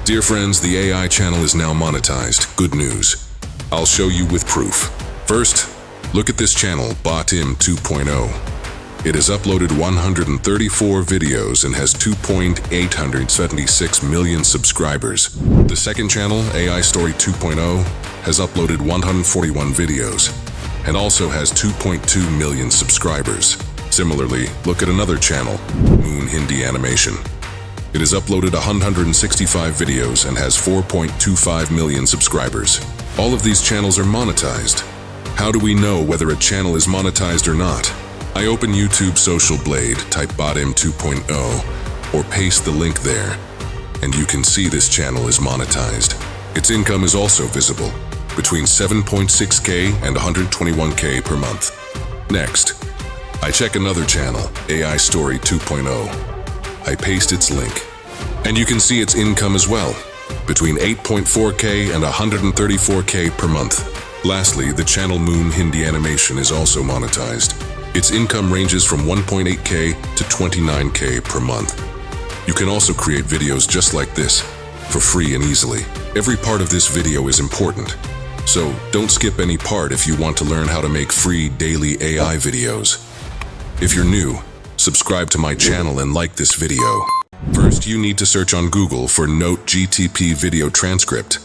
Dear friends, the AI channel is now monetized. Good news. I'll show you with proof. First, look at this channel, Botim 2.0. It has uploaded 134 videos and has 2.876 million subscribers. The second channel, AI Story 2.0, has uploaded 141 videos and also has 2.2 million subscribers. Similarly, look at another channel, Moon Hindi Animation. It has uploaded 165 videos and has 4.25 million subscribers. All of these channels are monetized. How do we know whether a channel is monetized or not? I open YouTube Social Blade, type Botim 2.0, or paste the link there, and you can see this channel is monetized. Its income is also visible, between 7.6K and 121K per month. Next, I check another channel, AI Story 2.0. I paste its link, and you can see its income as well, between 8.4K and 134K per month. Lastly, the channel Moon Hindi Animation is also monetized. Its income ranges from 1.8K to 29K per month. You can also create videos just like this, for free and easily. Every part of this video is important, so don't skip any part if you want to learn how to make free daily AI videos. If you're new, subscribe to my channel and like this video. First, you need to search on Google for Note GTP video transcript.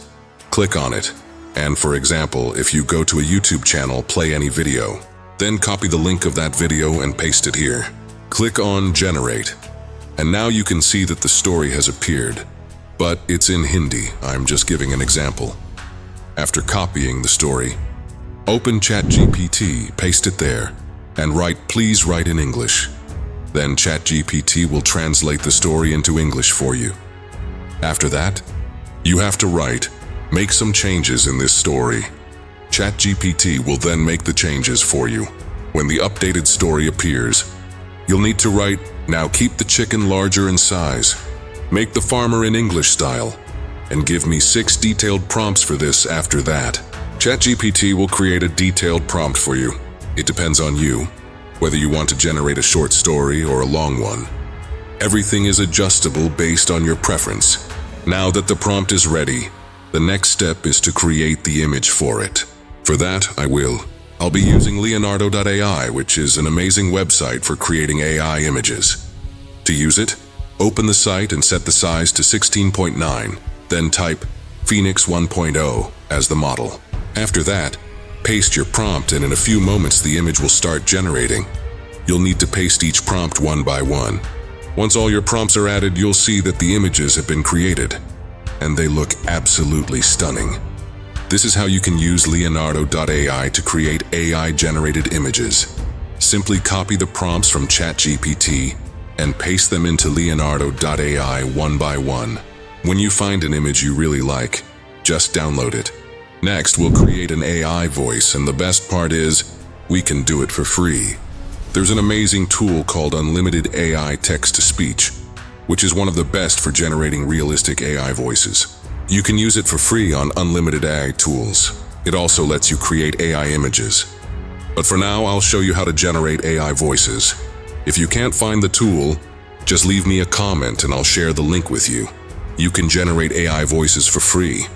Click on it, and for example, if you go to a YouTube channel, play any video. Then copy the link of that video and paste it here. Click on Generate, and now you can see that the story has appeared, but it's in Hindi. I'm just giving an example. After copying the story, open ChatGPT, paste it there, and write "Please write in English." Then ChatGPT will translate the story into English for you. After that, you have to write, "Make some changes in this story." ChatGPT will then make the changes for you. When the updated story appears, you'll need to write, "Now keep the chicken larger in size. Make the farmer in English style, and give me 6 detailed prompts for this." After that, ChatGPT will create a detailed prompt for you. It depends on you, whether you want to generate a short story or a long one. Everything is adjustable based on your preference. Now that the prompt is ready, the next step is to create the image for it. For that, I'll be using Leonardo.ai, which is an amazing website for creating AI images. To use it, open the site and set the size to 16.9, then type Phoenix 1.0 as the model. After that, paste your prompt, and in a few moments the image will start generating. You'll need to paste each prompt one by one. Once all your prompts are added, you'll see that the images have been created, and they look absolutely stunning. This is how you can use Leonardo.ai to create AI-generated images. Simply copy the prompts from ChatGPT and paste them into Leonardo.ai one by one. When you find an image you really like, just download it. Next, we'll create an AI voice, and the best part is, we can do it for free. There's an amazing tool called Unlimited AI Text-to-Speech, which is one of the best for generating realistic AI voices. You can use it for free on Unlimited AI tools. It also lets you create AI images. But for now, I'll show you how to generate AI voices. If you can't find the tool, just leave me a comment and I'll share the link with you. You can generate AI voices for free.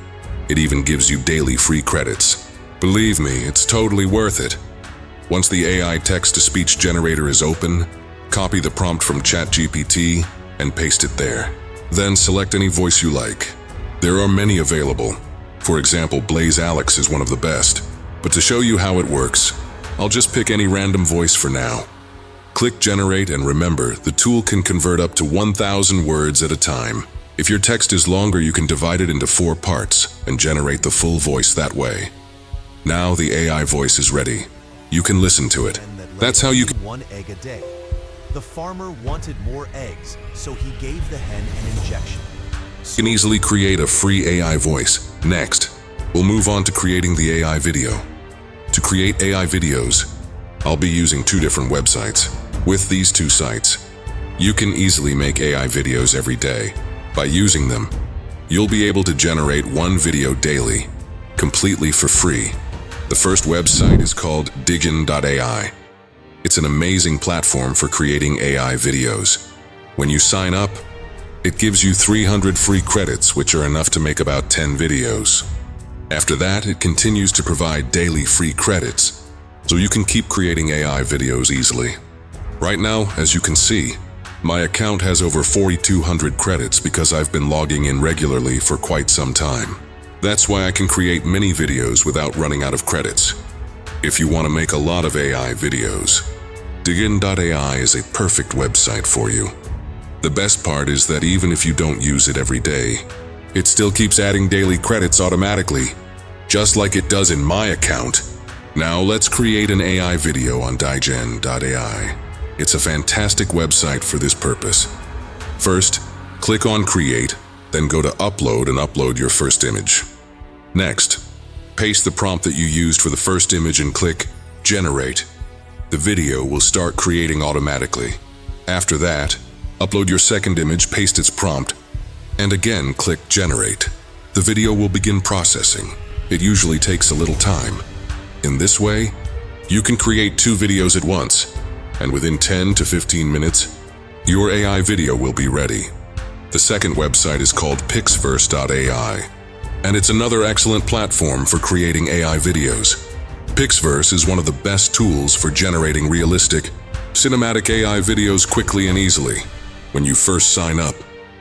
It even gives you daily free credits. Believe me, it's totally worth it. Once the AI text-to-speech generator is open, copy the prompt from ChatGPT and paste it there. Then select any voice you like. There are many available. For example, Blaze Alex is one of the best. But to show you how it works, I'll just pick any random voice for now. Click Generate, and remember, the tool can convert up to 1,000 words at a time. If your text is longer, you can divide it into 4 parts and generate the full voice that way. Now the AI voice is ready. You can listen to it. That's how you can... 1 egg a day. The farmer wanted more eggs, so he gave the hen an injection. You can easily create a free AI voice. Next, we'll move on to creating the AI video. To create AI videos, I'll be using 2 different websites. With these 2 sites, you can easily make AI videos every day. By using them, you'll be able to generate 1 video daily, completely for free. The first website is called HeyGen.ai. It's an amazing platform for creating AI videos. When you sign up, It gives you 300 free credits, which are enough to make about 10 videos. After that, it continues to provide daily free credits, so you can keep creating AI videos easily. Right now, as you can see, my account has over 4,200 credits because I've been logging in regularly for quite some time. That's why I can create many videos without running out of credits. If you want to make a lot of AI videos, Digin.ai is a perfect website for you. The best part is that even if you don't use it every day, it still keeps adding daily credits automatically, just like it does in my account. Now let's create an AI video on HeyGen.ai. It's a fantastic website for this purpose. First, click on Create, then go to Upload and upload your first image. Next, paste the prompt that you used for the first image and click Generate. The video will start creating automatically. After that, upload your second image, paste its prompt, and again click Generate. The video will begin processing. It usually takes a little time. In this way, you can create 2 videos at once, and within 10 to 15 minutes, your AI video will be ready. The second website is called Pixverse.ai, and it's another excellent platform for creating AI videos. Pixverse is one of the best tools for generating realistic, cinematic AI videos quickly and easily. When you first sign up,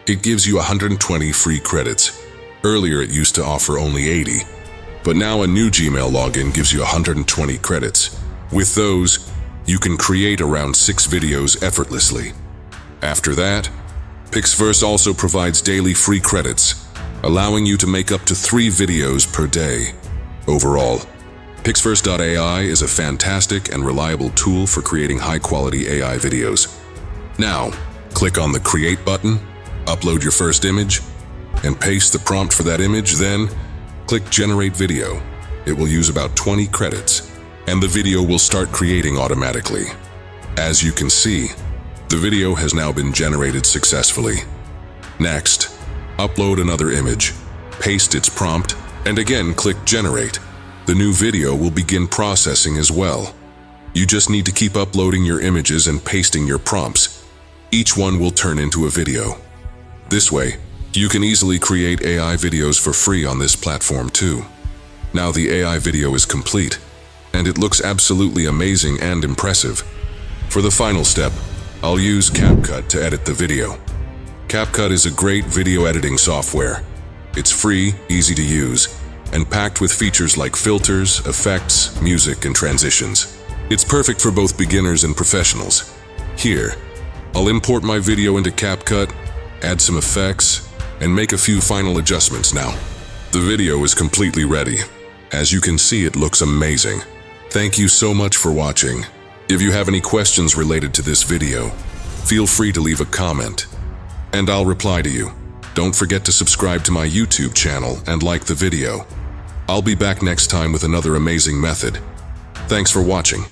it gives you 120 free credits. Earlier it used to offer only 80, but now a new Gmail login gives you 120 credits. With those, you can create around 6 videos effortlessly. After that, Pixverse also provides daily free credits, allowing you to make up to 3 videos per day. Overall, Pixverse.ai is a fantastic and reliable tool for creating high-quality AI videos. Now, click on the Create button, upload your first image, and paste the prompt for that image, then click Generate Video. It will use about 20 credits, and the video will start creating automatically. As you can see, the video has now been generated successfully. Next, upload another image, paste its prompt, and again click Generate. The new video will begin processing as well. You just need to keep uploading your images and pasting your prompts. Each one will turn into a video. This way, you can easily create AI videos for free on this platform too. Now the AI video is complete, and it looks absolutely amazing and impressive. For the final step, I'll use CapCut to edit the video. CapCut is a great video editing software. It's free, easy to use, and packed with features like filters, effects, music, and transitions. It's perfect for both beginners and professionals. Here, I'll import my video into CapCut, add some effects, and make a few final adjustments now. The video is completely ready. As you can see, it looks amazing. Thank you so much for watching. If you have any questions related to this video, feel free to leave a comment, and I'll reply to you. Don't forget to subscribe to my YouTube channel and like the video. I'll be back next time with another amazing method. Thanks for watching.